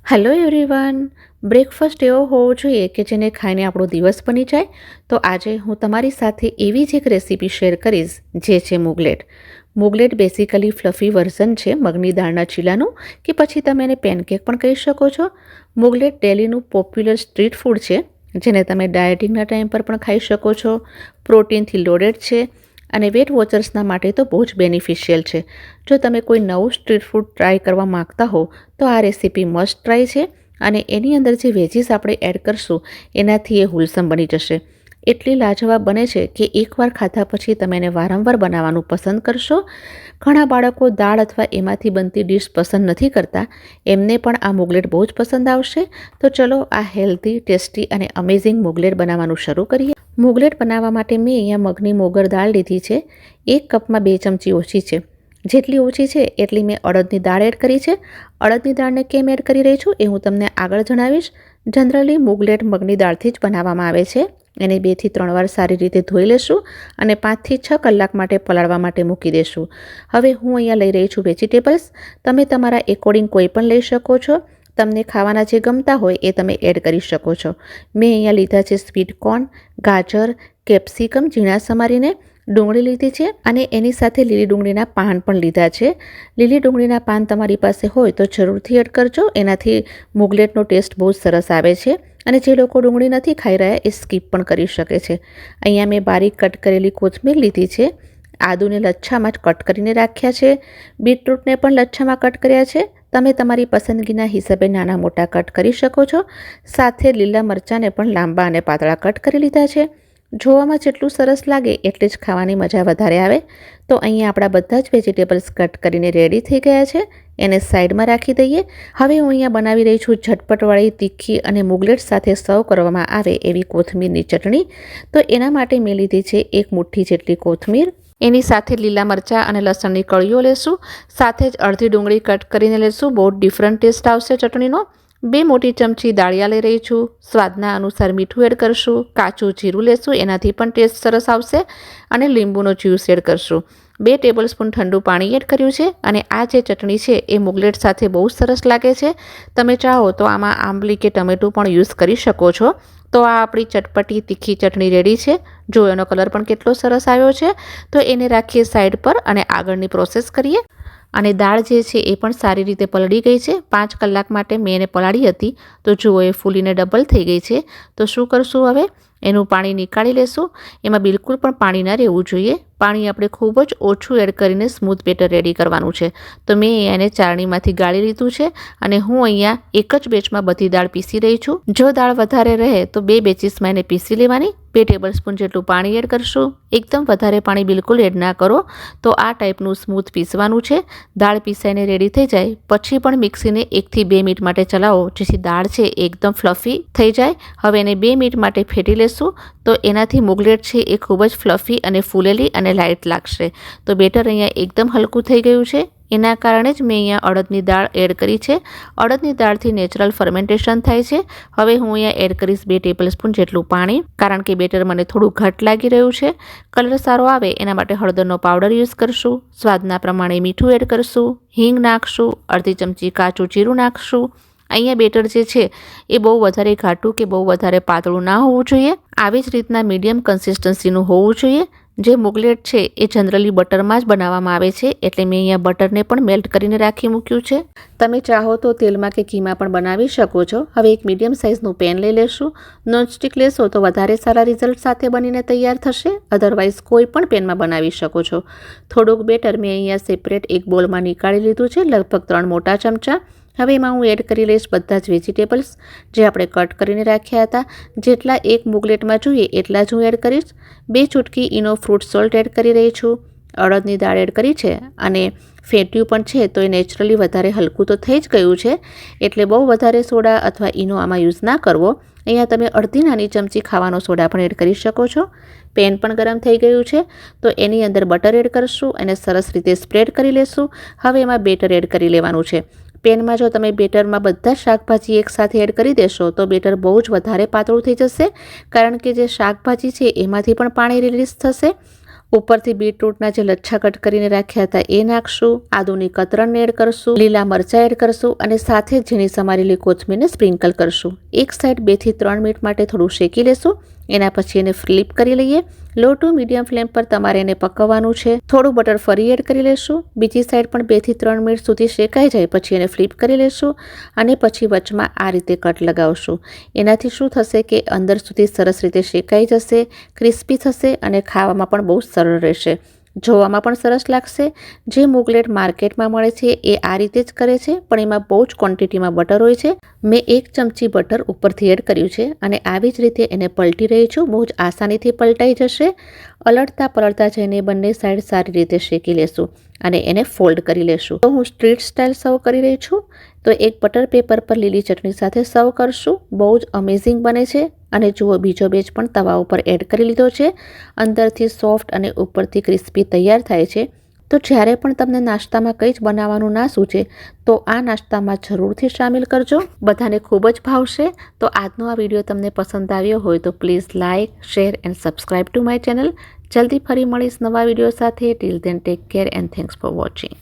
Hello everyone. Breakfast એવો હોવો જોઈએ કે જેને ખાઈને આપણો દિવસ બની જાય. તો આજે હું તમારી સાથે એવી જ એક રેસીપી શેર કરીશ જે છે મુગલેટ. મુગલેટ બેસિકલી ફ્લફી વર્ઝન છે મગની દાળના ચીલાનું, કે પછી તમે એને પેનકેક પણ કહી શકો છો. મુગલેટ દિલ્હીનું પોપ્યુલર સ્ટ્રીટ ફૂડ છે, જેને તમે ડાયટિંગના ટાઈમ પર પણ ખાઈ શકો છો. પ્રોટીનથી લોડેડ છે અને વેટ વોચર્સના માટે તો બહુ જ બેનિફિશિયલ છે. જો તમે કોઈ નવું સ્ટ્રીટ ફૂડ ટ્રાય કરવા માગતા હો તો આ રેસીપી મસ્ટ ટ્રાય છે. અને એની અંદર જે વેજીસ આપણે એડ કરશું એનાથી એ હોલસમ બની જશે. એટલી લાજવાબ બને છે કે એકવાર ખાધા પછી તમે એને વારંવાર બનાવવાનું પસંદ કરશો. ઘણા બાળકો દાળ અથવા એમાંથી બનતી ડીશ પસંદ નથી કરતા, એમને પણ આ મુગલેટ બહુ જ પસંદ આવશે. તો ચલો આ હેલ્ધી, ટેસ્ટી અને અમેઝિંગ મુગલેટ બનાવવાનું શરૂ કરીએ. મુગલેટ બનાવવા માટે મેં અહીંયા મગની મોગર દાળ લીધી છે. 1 કપમાં 2 ચમચી ઓછી છે. જેટલી ઓછી છે એટલી મેં અડદની દાળ એડ કરી છે. અડદની દાળને કેમ એડ કરી રહી છું એ હું તમને આગળ જણાવીશ. જનરલી મુગલેટ મગની દાળથી જ બનાવવામાં આવે છે. એને 2 થી 3 વાર સારી રીતે ધોઈ લેશું અને 5 થી 6 કલાક માટે પલાળવા માટે મૂકી દેશું. હવે હું અહીંયા લઈ રહી છું વેજીટેબલ્સ. તમે તમારા એકોર્ડિંગ કોઈ પણ લઈ શકો છો. તમને ખાવાના જે ગમતા હોય એ તમે એડ કરી શકો છો. મેં અહીંયા લીધા છે સ્વીટ કોર્ન, ગાજર, કેપ્સિકમ ઝીણા સમારીને, ડુંગળી લીધી છે અને એની સાથે લીલી ડુંગળીના પાન પણ લીધા છે. લીલી ડુંગળીના પાન તમારી પાસે હોય તો જરૂરથી એડ કરજો. એનાથી મુગલેટનો ટેસ્ટ બહુ સરસ આવે છે. અને જે લોકો ડુંગળી નથી ખાઈ રહ્યા એ સ્કીપ પણ કરી શકે છે. અહીંયા મેં બારીક કટ કરેલી કોથમીર લીધી છે. આદુને લચ્છામાં જ કટ કરીને રાખ્યા છે. બીટરૂટને પણ લચ્છામાં કટ કર્યા છે. તમે તમારી પસંદગીના હિસાબે નાના મોટા કટ કરી શકો છો. સાથે લીલા મરચાંને પણ લાંબા અને પાતળા કટ કરી લીધા છે. જોવામાં જેટલું સરસ લાગે એટલી જ ખાવાની મજા વધારે આવે. તો અહીંયા આપણા બધા જ વેજીટેબલ્સ કટ કરીને રેડી થઈ ગયા છે. એને સાઈડમાં રાખી દઈએ. હવે હું અહીંયા બનાવી રહી છું ઝટપટવાળી, તીખી અને મુગલેટ સાથે સર્વ કરવામાં આવે એવી કોથમીરની ચટણી. તો એના માટે મેં લીધી છે 1 મુઠ્ઠી જેટલી કોથમીર. એની સાથે લીલા મરચાં અને લસણની કળીઓ લેશું. સાથે જ અડધી ડુંગળી કટ કરીને લેશું. બહુ ડિફરન્ટ ટેસ્ટ આવશે ચટણીનો. 2 મોટી ચમચી દાળિયા લઈ રહી છું. સ્વાદના અનુસાર મીઠું એડ કરશું. કાચું જીરું લેશું, એનાથી પણ ટેસ્ટ સરસ આવશે. અને લીંબુનો જ્યુસ એડ કરશું. 2 ટેબલસ્પૂન ઠંડુ પાણી એડ કર્યું છે. અને આ જે ચટણી છે એ મુગલેટ સાથે બહુ સરસ લાગે છે. તમે ચાહો તો આમાં આંબલી કે ટમેટું પણ યુઝ કરી શકો છો. તો આ આપણી ચટપટી તીખી ચટણી રેડી છે. જો એનો કલર પણ કેટલો સરસ આવ્યો છે. તો એને રાખીએ સાઈડ પર અને આગળની પ્રોસેસ કરીએ. અને દાળ જે છે એ પણ સારી રીતે પલળી ગઈ છે. 5 કલાક માટે મેં એને પલાળી હતી. તો જુઓ એ ફૂલીને ડબલ થઈ ગઈ છે. તો શું કરશું હવે? એનું પાણી નીકાળી લેશું. એમાં બિલકુલ પણ પાણી ન રહેવું જોઈએ. પાણી આપણે ખૂબ જ ઓછું એડ કરીને સ્મૂથ બેટર રેડી કરવાનું છે. તો મેં એને ચાળણીમાંથી ગાળી લીધું છે અને હું અહીંયા એક જ બેચમાં બધી દાળ પીસી રહી છું. જો દાળ વધારે રહે તો 2 બેચીસમાં એને પીસી લેવાની. 2 ટેબલસ્પૂન જેટલું પાણી એડ કરશું. એકદમ વધારે પાણી બિલકુલ એડ ના કરો. તો આ ટાઈપનું સ્મૂથ પીસવાનું છે. દાળ પીસાઈને રેડી થઈ જાય પછી પણ મિક્સીને 1 થી 2 મિનિટ માટે ચલાવો, જેથી દાળ છે એકદમ ફ્લફી થઈ જાય. હવે એને 2 મિનિટ માટે ફેટી લેશું. તો એનાથી મુગલેટ છે એ ખૂબ જ ફ્લફી અને ફૂલેલી અને લાઇટ લાગશે. તો બેટર અહીંયા એકદમ હલકું થઈ ગયું છે. એના કારણે જ મેં અહીંયા અડદની દાળ એડ કરી છે. અડદની દાળથી નેચરલ ફર્મેન્ટેશન થાય છે. હવે હું અહીંયા એડ કરીશ 2 ટેબલસ્પૂન જેટલું પાણી, કારણ કે બેટર મને થોડું ઘટ લાગી રહ્યું છે. કલર સારો આવે એના માટે હળદરનો પાવડર યુઝ કરશું. સ્વાદના પ્રમાણે મીઠું એડ કરશું. હિંગ નાખશું. અડધી ચમચી કાચું જીરું નાખશું. અહીંયા બેટર જે છે એ બહુ વધારે ઘાટું કે બહુ વધારે પાતળું ના હોવું જોઈએ. આવી જ રીતના મીડિયમ કન્સિસ્ટન્સીનું હોવું જોઈએ. જે મુગલેટ છે એ જનરલી બટરમાં જ બનાવવામાં આવે છે, એટલે મેં અહીંયા બટરને પણ મેલ્ટ કરીને રાખી મૂક્યું છે. તમે ચાહો તો તેલમાં કે ઘીમાં પણ બનાવી શકો છો. હવે એક મીડિયમ સાઇઝનું પેન લઈ લેશું. નોનસ્ટિક લેશો તો વધારે સારા રિઝલ્ટ સાથે બનીને તૈયાર થશે. અધરવાઇઝ કોઈ પણ પેનમાં બનાવી શકો છો. થોડુંક બેટર મેં અહીંયા સેપરેટ એક બોલમાં નીકાળી લીધું છે, લગભગ 3 મોટા ચમચા. હવે એમાં હું એડ કરી લઈશ બધા જ વેજીટેબલ્સ જે આપણે કટ કરીને રાખ્યા હતા. જેટલા એક મુગલેટમાં જોઈએ એટલા જ હું એડ કરીશ. 2 ચૂટકી ઈનો ફ્રૂટ સોલ્ટ એડ કરી રહી છું. અડદની દાળ એડ કરી છે અને ફેટ્યું પણ છે, તો એ નેચરલી વધારે હલકું તો થઈ જ ગયું છે. એટલે બહુ વધારે સોડા અથવા ઈનો આમાં યુઝ ના કરવો. અહીંયા તમે અડધી નાની ચમચી ખાવાનો સોડા પણ એડ કરી શકો છો. પેન પણ ગરમ થઈ ગયું છે. તો એની અંદર બટર એડ કરશું અને સરસ રીતે સ્પ્રેડ કરી લેશું. હવે એમાં બેટર એડ કરી લેવાનું છે. પેનમાં જો તમે બેટરમાં બધા શાકભાજી એકસાથે એડ કરી દેશો તો બેટર બહુ જ વધારે પાતળું થઈ જશે, કારણ કે જે શાકભાજી છે એમાંથી પણ પાણી રિલીઝ થશે. ઉપરથી બીટરૂટના જે લચ્છા કટ કરીને રાખ્યા હતા એ નાખશું, આદુની કતરણને એડ કરશું, લીલા મરચાં એડ કરશું અને સાથે ઝીણી સમારેલી કોથમીરને સ્પ્રિંકલ કરશું. એક સાઈડ 2 થી 3 મિનિટ માટે થોડું શેકી લેશું. એના પછી એને ફ્લિપ કરી લઈએ. લો ટુ મીડિયમ ફ્લેમ પર તમારે એને પકવવાનું છે. થોડું બટર ફરી એડ કરી લેશું. બીજી સાઈડ પણ 2 થી 3 મિનિટ સુધી શેકાઈ જાય પછી એને ફ્લિપ કરી લેશું અને પછી વચમાં આ રીતે કટ લગાવશું. એનાથી શું થશે કે અંદર સુધી સરસ રીતે શેકાઈ જશે, ક્રિસ્પી થશે અને ખાવામાં પણ બહુ સરળ રહેશે. જોવામાં પણ સરસ લાગશે. જે મુગલેટ માર્કેટમાં મળે છે એ આ રીતે જ કરે છે, પણ એમાં બહુ જ ક્વોન્ટિટીમાં બટર હોય છે. મેં 1 ચમચી બટર ઉપરથી એડ કર્યું છે અને આવી જ રીતે એને પલટી રહી છું. બહુ જ આસાનીથી પલટાઈ જશે. અલટતા પલટતા જઈને બંને સાઈડ સારી રીતે શેકી લેશું અને એને ફોલ્ડ કરી લેશું. તો હું સ્ટ્રીટ સ્ટાઇલ સર્વ કરી રહી છું. તો એક બટર પેપર પર લીલી ચટણી સાથે સર્વ કરશું. બહુ જ અમેઝિંગ બને છે. અને જુઓ, બીજો બેચ પણ તવા ઉપર એડ કરી લીધો છે. અંદરથી સોફ્ટ અને ઉપરથી ક્રિસ્પી તૈયાર થાય છે. તો જ્યારે પણ તમને નાસ્તામાં કંઈ જ બનાવવાનું ના સૂચે તો આ નાસ્તામાં જરૂરથી સામેલ કરજો. બધાને ખૂબ જ ભાવશે. તો આજનો આ વિડીયો તમને પસંદ આવ્યો હોય તો please like, share and subscribe to my channel. જલ્દી ફરી મળીશ નવા વિડીયો સાથે. Till then take care and thanks for watching.